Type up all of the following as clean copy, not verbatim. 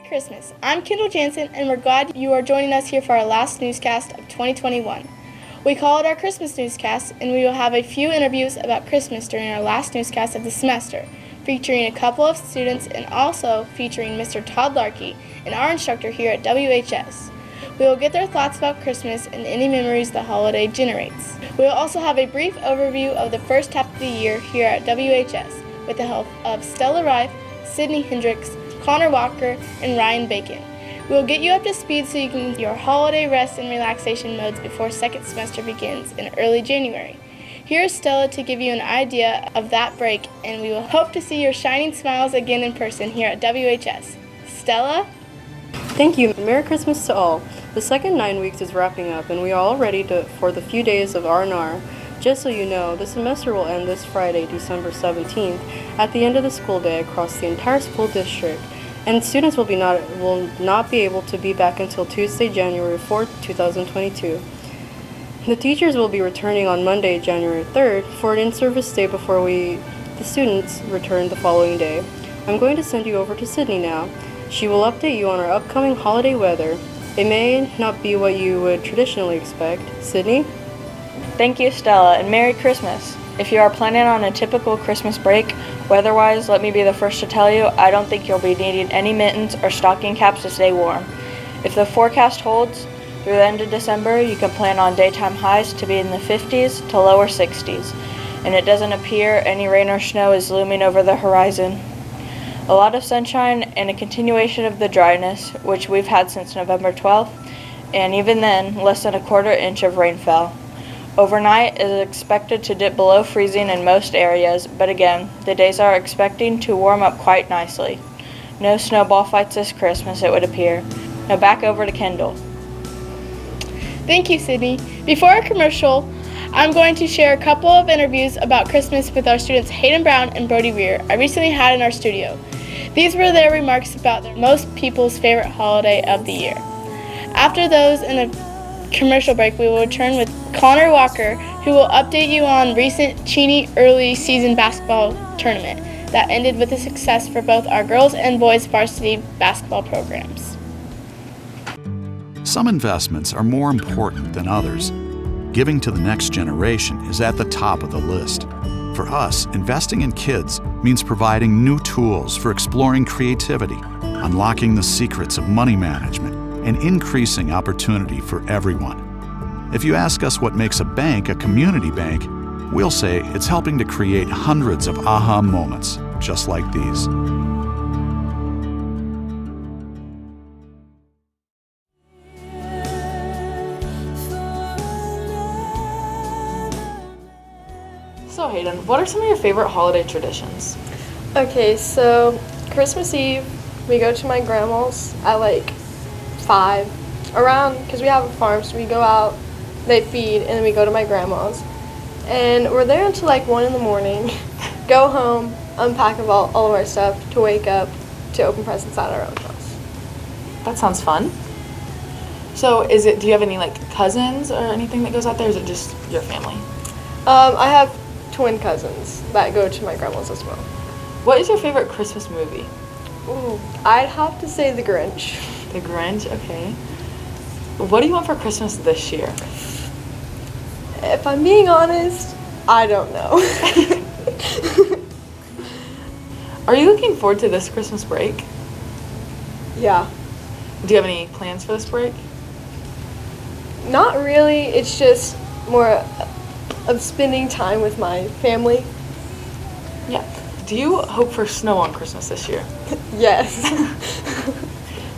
Christmas. I'm Kendall Jansen, and we're glad you are joining us here for our last newscast of 2021. We call it our Christmas newscast, and we will have a few interviews about Christmas during our last newscast of the semester, featuring a couple of students and also featuring Mr. Todd Larkey, and our instructor here at WHS. We will get their thoughts about Christmas and any memories the holiday generates. We will also have a brief overview of the first half of the year here at WHS with the help of Stella Rife, Sydney Hendricks, Connor Walker, and Ryan Bacon. We will get you up to speed so you can your holiday rest and relaxation modes before second semester begins in early January. Here is Stella to give you an idea of that break, and we will hope to see your shining smiles again in person here at WHS. Stella? Thank you. Merry Christmas to all. The second 9 weeks is wrapping up, and we are all ready for the few days of R&R. Just so you know, the semester will end this Friday, December 17th, at the end of the school day across the entire school district, and students will not be able to be back until Tuesday, January 4th, 2022. The teachers will be returning on Monday, January 3rd, for an in-service day before the students return the following day. I'm going to send you over to Sydney now. She will update you on our upcoming holiday weather. It may not be what you would traditionally expect. Sydney? Thank you, Stella, and Merry Christmas. If you are planning on a typical Christmas break, weather-wise, let me be the first to tell you, I don't think you'll be needing any mittens or stocking caps to stay warm. If the forecast holds through the end of December, you can plan on daytime highs to be in the 50s to lower 60s, and it doesn't appear any rain or snow is looming over the horizon. A lot of sunshine and a continuation of the dryness, which we've had since November 12th, and even then, less than a quarter inch of rain fell. Overnight is expected to dip below freezing in most areas, but again, the days are expecting to warm up quite nicely. No snowball fights this Christmas, it would appear. Now back over to Kendall. Thank you, Sydney. Before our commercial, I'm going to share a couple of interviews about Christmas with our students Hayden Brown and Brody Weir I recently had in our studio. These were their remarks about most people's favorite holiday of the year. After those and a commercial break, we will return with Connor Walker, who will update you on recent Cheney early season basketball tournament that ended with a success for both our girls and boys varsity basketball programs. Some investments are more important than others. Giving to the next generation is at the top of the list. For us, investing in kids means providing new tools for exploring creativity, unlocking the secrets of money management, and increasing opportunity for everyone. If you ask us what makes a bank a community bank, we'll say it's helping to create hundreds of aha moments just like these. So Hayden, what are some of your favorite holiday traditions? Okay, so Christmas Eve, we go to my grandma's at like 5, around, because we have a farm, so we go out, they feed, and then we go to my grandma's. And we're there until like 1 in the morning, go home, unpack all of our stuff to wake up to open presents at our own house. That sounds fun. So do you have any like cousins or anything that goes out there, or is it just your family? I have twin cousins that go to my grandma's as well. What is your favorite Christmas movie? Ooh, I'd have to say The Grinch. The Grinch, okay. What do you want for Christmas this year? If I'm being honest, I don't know. Are you looking forward to this Christmas break? Yeah. Do you have any plans for this break? Not really, it's just more of spending time with my family. Yeah. Do you hope for snow on Christmas this year? Yes.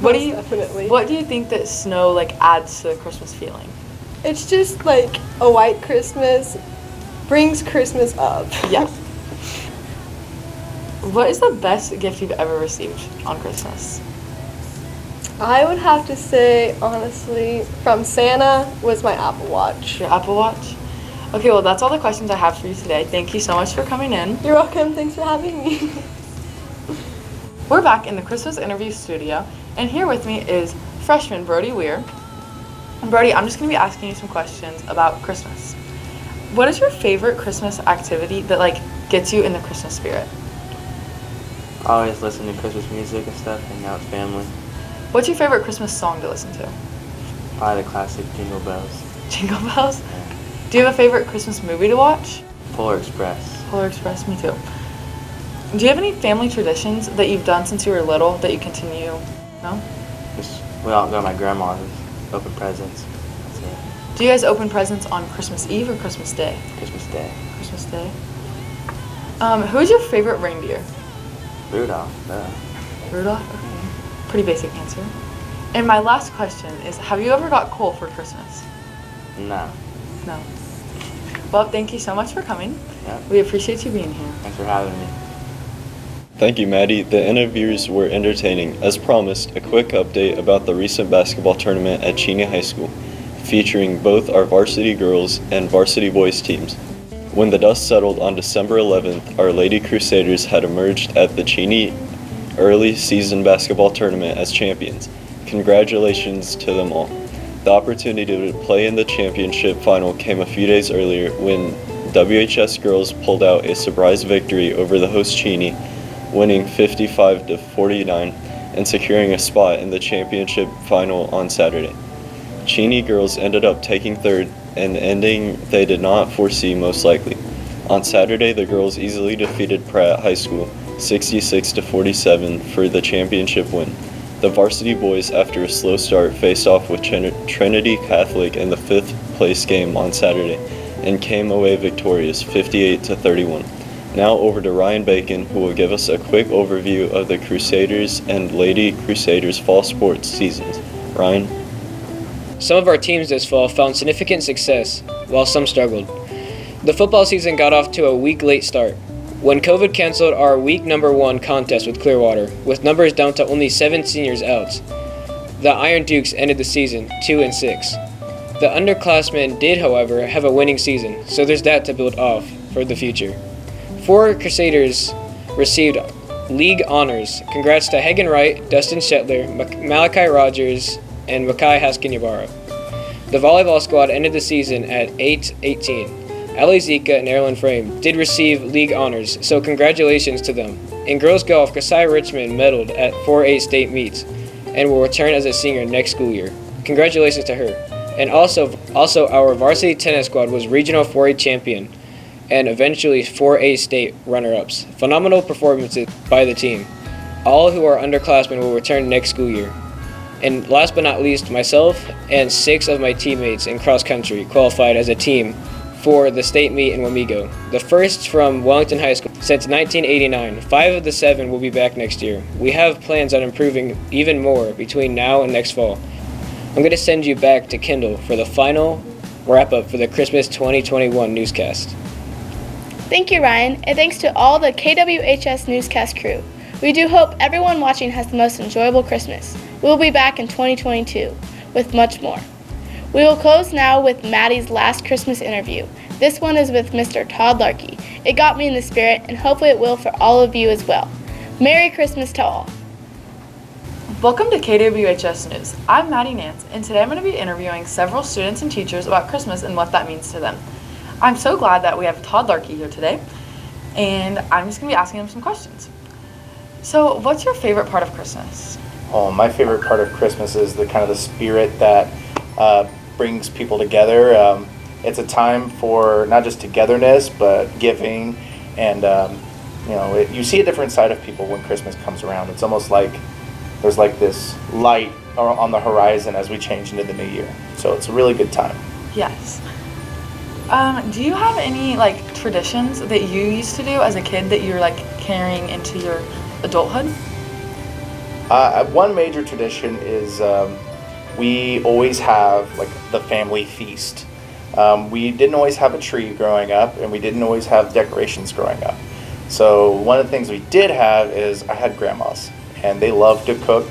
Definitely. What do you think that snow like adds to the Christmas feeling? It's just like a white Christmas brings Christmas up. Yeah. What is the best gift you've ever received on Christmas? I would have to say, honestly, from Santa was my Apple Watch. Your Apple Watch? Okay, well, that's all the questions I have for you today. Thank you so much for coming in. You're welcome. Thanks for having me. We're back in the Christmas interview studio, and here with me is freshman Brody Weir. And Brody, I'm just going to be asking you some questions about Christmas. What is your favorite Christmas activity that like gets you in the Christmas spirit? I always listen to Christmas music and stuff, hang out with family. What's your favorite Christmas song to listen to? Probably the classic Jingle Bells. Jingle Bells? Do you have a favorite Christmas movie to watch? Polar Express. Polar Express, me too. Do you have any family traditions that you've done since you were little that you continue? No? We all go to my grandma's, open presents. That's it. Do you guys open presents on Christmas Eve or Christmas Day? Christmas Day. Christmas Day. Who is your favorite reindeer? Rudolph. Rudolph? Okay. Pretty basic answer. And my last question is, have you ever got coal for Christmas? No. No. Well, thank you so much for coming. Yep. We appreciate you being here. Thanks for having me. Thank you, Maddie. The interviews were entertaining. As promised, a quick update about the recent basketball tournament at Cheney High School, featuring both our varsity girls and varsity boys teams. When the dust settled on December 11th, our Lady Crusaders had emerged at the Cheney early season basketball tournament as champions. Congratulations to them all. The opportunity to play in the championship final came a few days earlier when WHS girls pulled out a surprise victory over the host Cheney, winning 55-49 and securing a spot in the championship final on Saturday. Cheney girls ended up taking third, an ending they did not foresee most likely. On Saturday, the girls easily defeated Pratt High School 66-47 for the championship win. The varsity boys, after a slow start, faced off with Trinity Catholic in the 5th place game on Saturday and came away victorious 58-31. Now over to Ryan Bacon, who will give us a quick overview of the Crusaders and Lady Crusaders fall sports seasons. Ryan? Some of our teams this fall found significant success, while some struggled. The football season got off to a week late start, when COVID canceled our week number 1 contest with Clearwater, with numbers down to only 7 seniors out. The Iron Dukes ended the season 2-6. The underclassmen did, however, have a winning season, so there's that to build off for the future. 4 Crusaders received league honors. Congrats to Hagen Wright, Dustin Shetler, Malachi Rogers, and Makai Haskin-Yabara. The volleyball squad ended the season at 8-18. Ali Zika and Erilyn Frame did receive league honors, so congratulations to them. In girls golf, Kasai Richmond medaled at 4A state meets and will return as a senior next school year. Congratulations to her. And also our varsity tennis squad was regional 4A champion and eventually 4A state runner-ups. Phenomenal performances by the team. All who are underclassmen will return next school year. And last but not least, myself and 6 of my teammates in cross country qualified as a team for the state meet in Wamego, the first from Wellington High School since 1989. 5 of the 7 will be back next year. We have plans on improving even more between now and next fall. I'm going to send you back to Kendall for the final wrap-up for the Christmas 2021 newscast. Thank you, Ryan, and thanks to all the KWHS newscast crew. We do hope everyone watching has the most enjoyable Christmas. We'll be back in 2022 with much more. We will close now with Maddie's last Christmas interview. This one is with Mr. Todd Larkey. It got me in the spirit, and hopefully it will for all of you as well. Merry Christmas to all. Welcome to KWHS News. I'm Maddie Nance, and today I'm going to be interviewing several students and teachers about Christmas and what that means to them. I'm so glad that we have Todd Larkey here today, and I'm just going to be asking him some questions. So, what's your favorite part of Christmas? Oh, my favorite part of Christmas is the kind of the spirit that brings people together. It's a time for not just togetherness, but giving, and you see a different side of people when Christmas comes around. It's almost like there's like this light on the horizon as we change into the new year. So it's a really good time. Yes. Do you have any traditions that you used to do as a kid that you're carrying into your adulthood? One major tradition is we always have the family feast. We didn't always have a tree growing up, and we didn't always have decorations growing up. So one of the things we did have is I had grandmas, and they love to cook,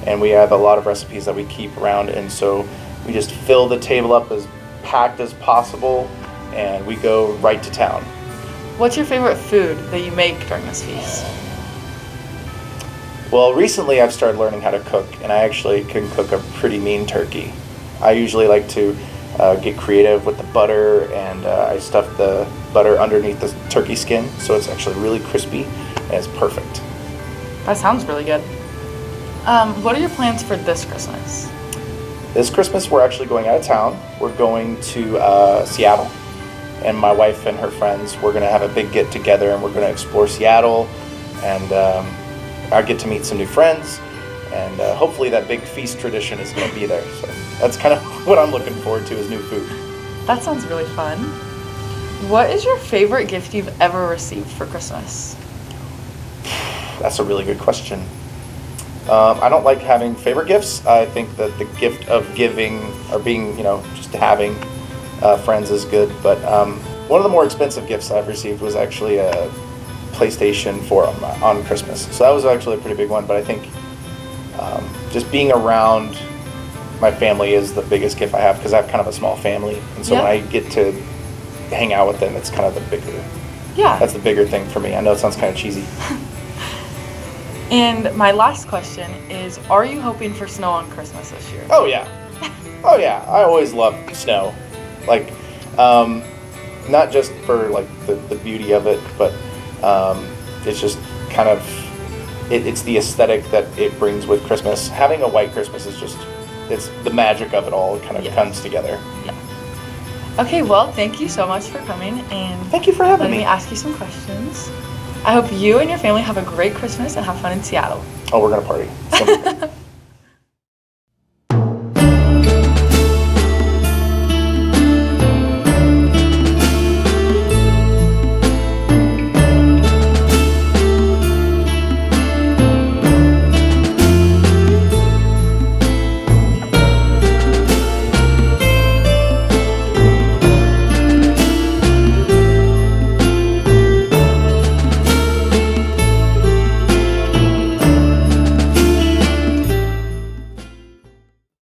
and we have a lot of recipes that we keep around, and so we just fill the table up as packed as possible, and we go right to town. What's your favorite food that you make during this feast? Well, recently I've started learning how to cook, and I actually can cook a pretty mean turkey. I usually like to get creative with the butter, and I stuff the butter underneath the turkey skin, so it's actually really crispy, and it's perfect. That sounds really good. What are your plans for this Christmas? This Christmas, we're actually going out of town. We're going to Seattle. And my wife and her friends, we're going to have a big get together and we're going to explore Seattle. And I get to meet some new friends. And hopefully that big feast tradition is going to be there. So that's kind of what I'm looking forward to, is new food. That sounds really fun. What is your favorite gift you've ever received for Christmas? That's a really good question. I don't like having favorite gifts. I think that the gift of giving or being, just having friends is good. But one of the more expensive gifts I've received was actually a PlayStation 4 on Christmas. So that was actually a pretty big one. But I think just being around my family is the biggest gift I have, because I have kind of a small family. And so when I get to hang out with them, it's kind of the bigger. Yeah. That's the bigger thing for me. I know it sounds kind of cheesy. And my last question is, are you hoping for snow on Christmas this year? Oh yeah. Oh yeah. I always love snow. Like, not just for like the beauty of it, but it's just kind of, it's the aesthetic that it brings with Christmas. Having a white Christmas is just, it's the magic of it all. It kind of comes together. Yeah. Okay, well, thank you so much for coming, and thank you for having me. Ask you some questions. I hope you and your family have a great Christmas and have fun in Seattle. Oh, we're gonna party.